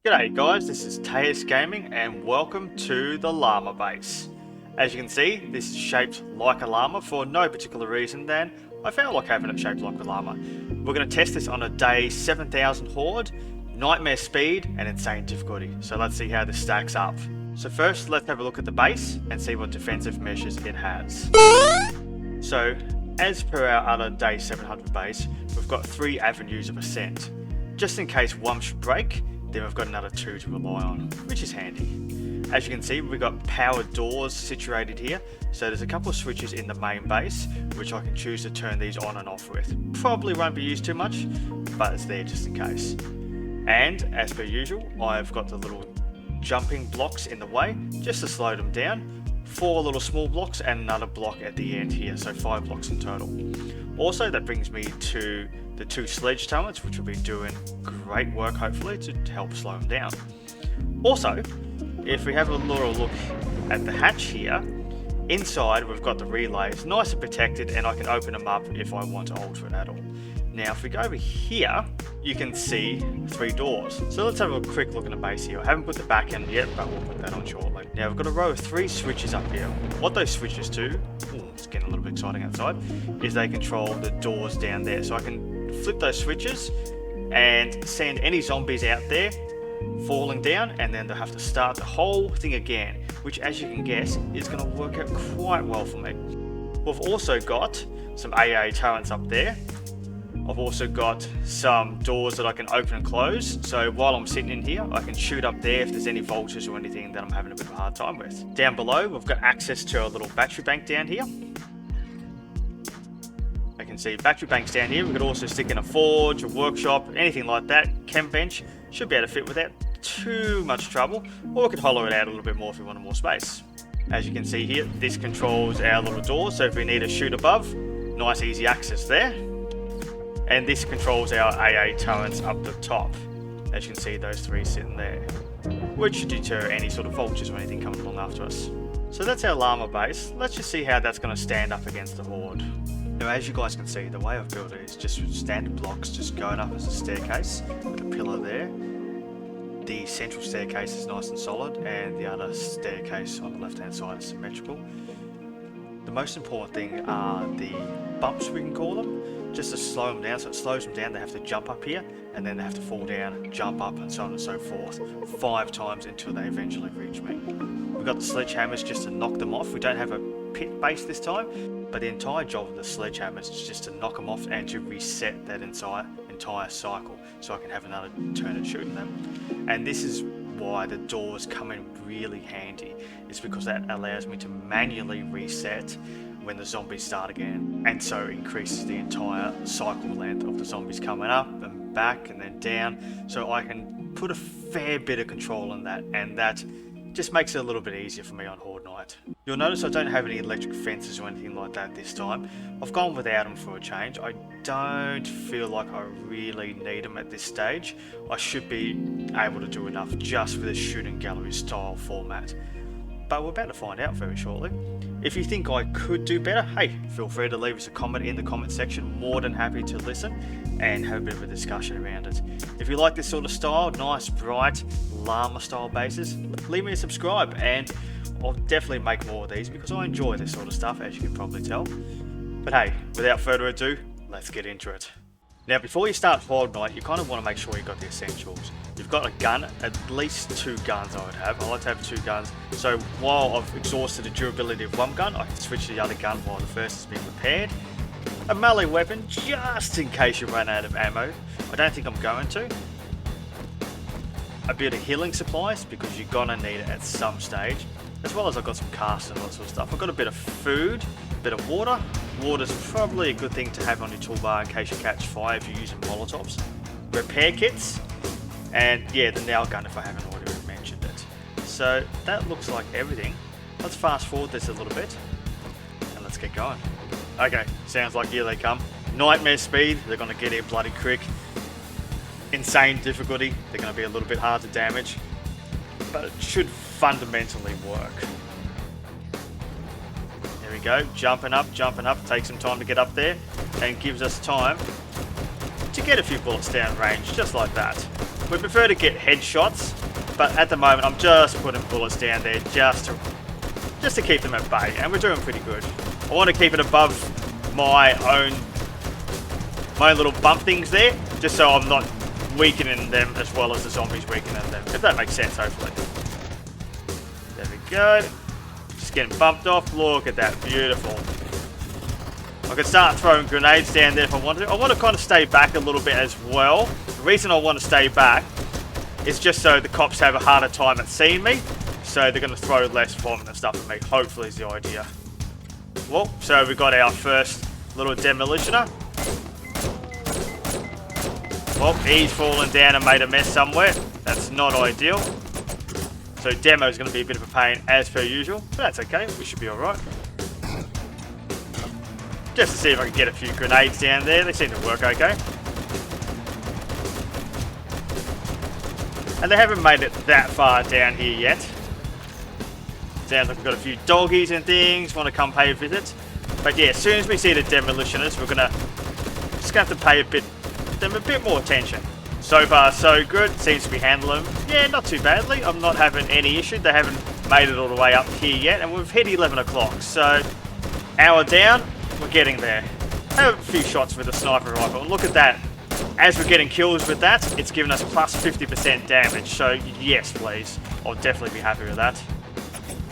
G'day guys, this is Teus Gaming and welcome to the llama base. As you can see, this is shaped like a llama for no particular reason than I felt like having it shaped like a llama. We're going to test this on a day 7000 horde, nightmare speed and insane difficulty. So let's see how this stacks up. So first let's have a look at the base and see what defensive measures it has. So as per our other day 700 base, we've got 3 avenues of ascent. Just in case one should break, then we've got another 2 to rely on, which is handy. As you can see, we've got powered doors situated here, so there's a couple of switches in the main base, which I can choose to turn these on and off with. Probably won't be used too much, but it's there just in case. And, as per usual, I've got the little jumping blocks in the way, just to slow them down. 4 little small blocks and another block at the end here, so 5 blocks in total. Also, that brings me to the 2 sledge turrets, which will be doing great work hopefully to help slow them down. Also, if we have a little look at the hatch here, inside we've got the relays nice and protected, and I can open them up if I want to alter it at all. Now if we go over here, you can see 3 doors. So let's have a quick look at the base here. I haven't put the back end yet, but we'll put that on shortly. Now we've got a row of 3 switches up here. What those switches do, it's getting a little bit exciting outside, is they control the doors down there. So I can flip those switches and send any zombies out there falling down, and then they'll have to start the whole thing again, which as you can guess is going to work out quite well for me. We've also got some AA turrets up there. I've also got some doors that I can open and close, so while I'm sitting in here I can shoot up there if there's any vultures or anything that I'm having a bit of a hard time with. Down below we've got access to a little battery bank down here. I can see battery banks down here. We could also stick in a forge, a workshop, anything like that. Chem bench should be able to fit without too much trouble, or we could hollow it out a little bit more if we wanted more space. As you can see here, this controls our little door, so if we need to shoot above, nice easy access there. And this controls our AA turrets up the top. As you can see, those 3 sitting there, which should deter any sort of vultures or anything coming along after us. So that's our llama base. Let's just see how that's going to stand up against the horde. Now as you guys can see, the way I've built it is just with standard blocks just going up as a staircase with a pillar there. The central staircase is nice and solid, and the other staircase on the left hand side is symmetrical. The most important thing are the bumps, we can call them, just to slow them down. So it slows them down, they have to jump up here and then they have to fall down, jump up, and so on and so forth 5 times until they eventually reach me. We've got the sledgehammers just to knock them off. We don't have a pit base this time, but the entire job of the sledgehammers is just to knock them off and to reset that entire cycle, so I can have another turn at shooting them. And this is why the doors come in really handy. It's because that allows me to manually reset when the zombies start again, and so increases the entire cycle length of the zombies coming up and back and then down, so I can put a fair bit of control on that, and that just makes it a little bit easier for me on Horde Night. You'll notice I don't have any electric fences or anything like that this time. I've gone without them for a change. I don't feel like I really need them at this stage. I should be able to do enough just with a shooting gallery style format. But we're about to find out very shortly. If you think I could do better, hey, feel free to leave us a comment in the comment section. More than happy to listen and have a bit of a discussion around it. If you like this sort of style, nice, bright, llama style bases, leave me a subscribe and I'll definitely make more of these because I enjoy this sort of stuff, as you can probably tell. But hey, without further ado, let's get into it. Now before you start Horde Night, you kind of want to make sure you've got the essentials. You've got a gun, at least 2 guns I would have. I like to have 2 guns, so while I've exhausted the durability of one gun, I can switch to the other gun while the first has been repaired. A melee weapon, just in case you run out of ammo. I don't think I'm going to. A bit of healing supplies, because you're gonna need it at some stage. As well as I've got some casts and all that sort of stuff. I've got a bit of food, a bit of water. Water's probably a good thing to have on your toolbar in case you catch fire if you're using molotovs. Repair kits, and yeah, the nail gun if I haven't already mentioned it. So that looks like everything. Let's fast forward this a little bit and let's get going. Okay, sounds like here they come. Nightmare speed, they're going to get here bloody quick. Insane difficulty, they're going to be a little bit hard to damage, but it should fundamentally work. There we go, jumping up, takes some time to get up there and gives us time to get a few bullets down range, just like that. We prefer to get headshots, but at the moment I'm just putting bullets down there just to keep them at bay, and we're doing pretty good. I want to keep it above my own little bump things there, just so I'm not weakening them as well as the zombies weakening them, if that makes sense, hopefully. There we go. Just getting bumped off. Look at that, beautiful. I could start throwing grenades down there if I want to. I want to kind of stay back a little bit as well. The reason I want to stay back is just so the cops have a harder time at seeing me, so they're going to throw less vomit and stuff at me, hopefully is the idea. Well, so we got our first little demolitioner. Well, he's fallen down and made a mess somewhere. That's not ideal. So demo is going to be a bit of a pain as per usual, but that's okay. We should be alright. Just to see if I can get a few grenades down there. They seem to work okay. And they haven't made it that far down here yet. Sounds like we've got a few doggies and things. Want to come pay a visit. But yeah, as soon as we see the demolitionists, we're going to just have to pay them a bit more attention. So far so good, seems to be handling them, yeah, not too badly. I'm not having any issue. They haven't made it all the way up here yet, and we've hit 11 o'clock, so hour down, we're getting there. Have a few shots with the sniper rifle, and look at that. As we're getting kills with that, it's giving us plus 50% damage, so yes please, I'll definitely be happy with that.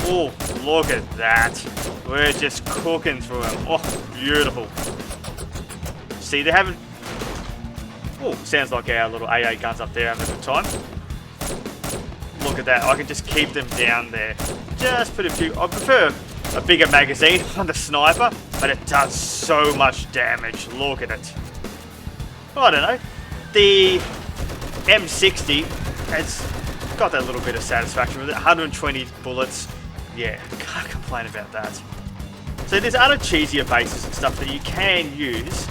Oh, look at that. We're just cooking through them. Oh, beautiful. See, they haven't... Oh, sounds like our little AA guns up there having a good time. Look at that. I can just keep them down there. Just put a few... I prefer a bigger magazine on the sniper, but it does so much damage. Look at it. I don't know. The M60 has got that little bit of satisfaction with it. 120 bullets. Yeah, can't complain about that. So there's other cheesier bases and stuff that you can use,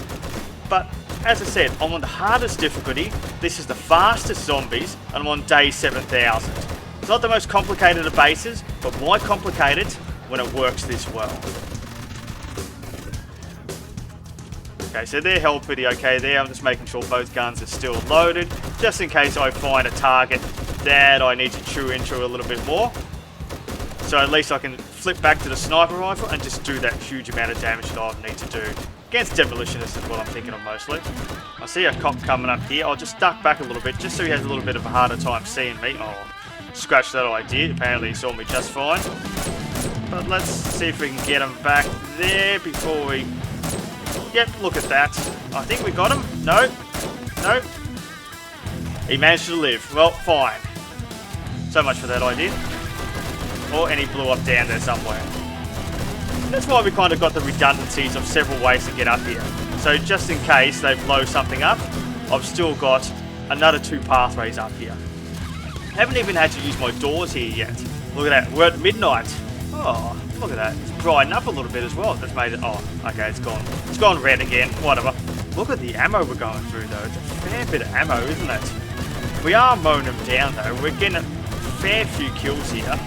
but as I said, I'm on the hardest difficulty. This is the fastest zombies, and I'm on day 7,000. It's not the most complicated of bases, but why complicate it when it works this well? Okay, so they're held pretty okay there. I'm just making sure both guns are still loaded, just in case I find a target that I need to chew into a little bit more. So at least I can flip back to the sniper rifle and just do that huge amount of damage that I need to do. Against demolitionists is what I'm thinking of mostly. I see a cop coming up here. I'll just duck back a little bit just so he has a little bit of a harder time seeing me. Oh, scratch that idea. Apparently he saw me just fine. But let's see if we can get him back there before we... Yep, look at that. I think we got him. No. No. He managed to live. Well, fine. So much for that idea. Oh, and he blew up down there somewhere. That's why we kind of got the redundancies of several ways to get up here. So just in case they blow something up, I've still got another 2 pathways up here. Haven't even had to use my doors here yet. Look at that, we're at midnight. Oh, look at that. It's brightened up a little bit as well. That's made it, oh, okay, it's gone. It's gone red again, whatever. Look at the ammo we're going through though. It's a fair bit of ammo, isn't it? We are mowing them down though. We're getting a fair few kills here.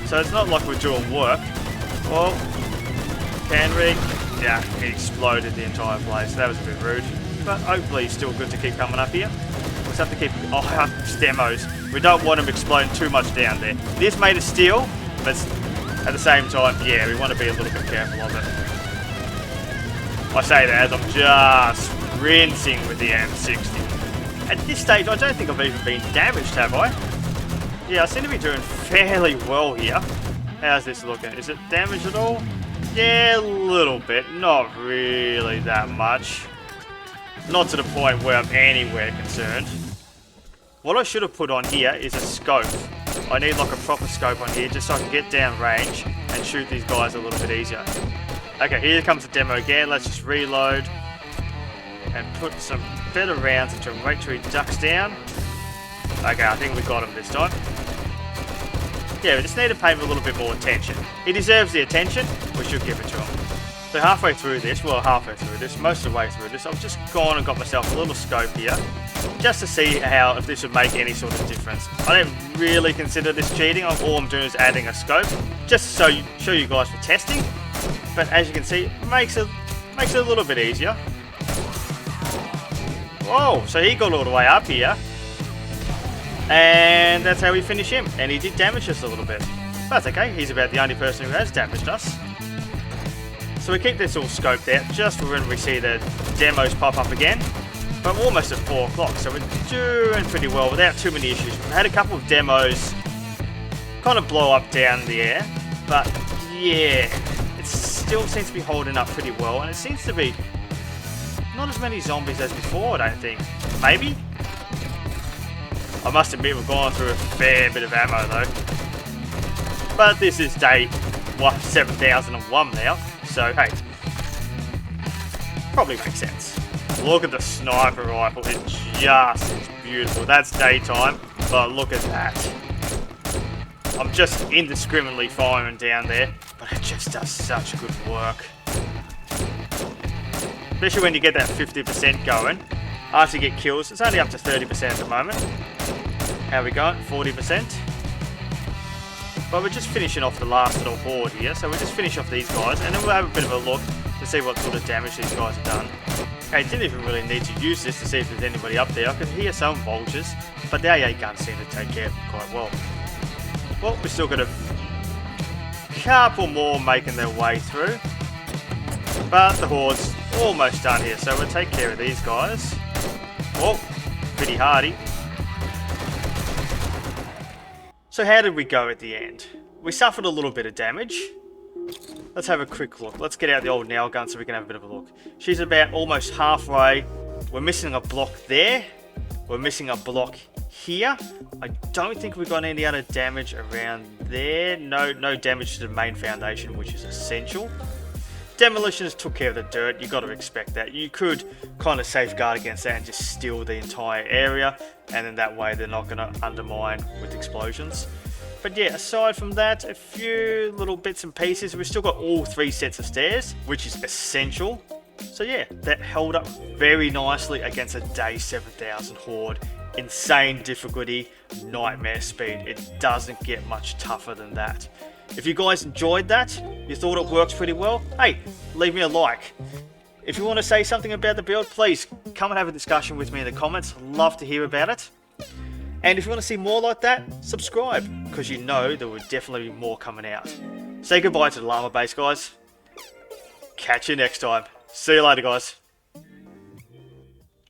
So it's not like we're doing work. Well, can we? Yeah, he exploded the entire place. That was a bit rude. But hopefully it's still good to keep coming up here. We'll just have to keep... Oh, demos. We don't want them exploding too much down there. It is made of steel, but at the same time, yeah, we want to be a little bit careful of it. I say that as I'm just rinsing with the M60. At this stage, I don't think I've even been damaged, have I? Yeah, I seem to be doing fairly well here. How's this looking? Is it damaged at all? Yeah, a little bit. Not really that much. Not to the point where I'm anywhere concerned. What I should have put on here is a scope. I need like a proper scope on here just so I can get down range and shoot these guys a little bit easier. Okay, here comes the demo again. Let's just reload and put some better rounds into him. Wait till he ducks down. Okay, I think we got him this time. Yeah, we just need to pay him a little bit more attention. He deserves the attention, we should give it to him. So most of the way through this, I've just gone and got myself a little scope here, just to see if this would make any sort of difference. I don't really consider this cheating. All I'm doing is adding a scope, just to show you guys for testing. But as you can see, it makes it a little bit easier. Whoa, so he got all the way up here. And that's how we finish him. And he did damage us a little bit. But that's okay, he's about the only person who has damaged us. So we keep this all scoped out just for when we see the demos pop up again. But we're almost at 4 o'clock, so we're doing pretty well without too many issues. We've had a couple of demos kind of blow up down in the air. But yeah, it still seems to be holding up pretty well. And it seems to be not as many zombies as before, I don't think. Maybe? I must admit we've gone through a fair bit of ammo though. But this is day 7001 now, so hey, probably makes sense. Look at the sniper rifle, it just is beautiful. That's daytime, but look at that. I'm just indiscriminately firing down there, but it just does such good work. Especially when you get that 50% going. After you get kills, it's only up to 30% at the moment. How we going? 40%. But we're just finishing off the last little horde here, so we'll just finish off these guys, and then we'll have a bit of a look to see what sort of damage these guys have done. Okay, didn't even really need to use this to see if there's anybody up there. I could hear some vultures, but the AA guns seem to take care of them quite well. Well, we've still got a couple more making their way through, but the horde's almost done here, so we'll take care of these guys. Oh, pretty hardy. So how did we go at the end? We suffered a little bit of damage. Let's have a quick look. Let's get out the old nail gun so we can have a bit of a look. She's about almost halfway. We're missing a block there. We're missing a block here. I don't think we've got any other damage around there. No damage to the main foundation, which is essential. Demolitions took care of the dirt. You got to expect that. You could kind of safeguard against that and just steal the entire area, and then that way they're not going to undermine with explosions. But yeah, aside from that, a few little bits and pieces. We've still got all 3 sets of stairs, which is essential. So yeah, that held up very nicely against a day 7000 horde. Insane difficulty, nightmare speed. It doesn't get much tougher than that. If you guys enjoyed that, you thought it works pretty well, hey, leave me a like. If you want to say something about the build, please come and have a discussion with me in the comments. Love to hear about it. And if you want to see more like that, subscribe, because you know there will definitely be more coming out. Say goodbye to the llama base, guys. Catch you next time. See you later, guys.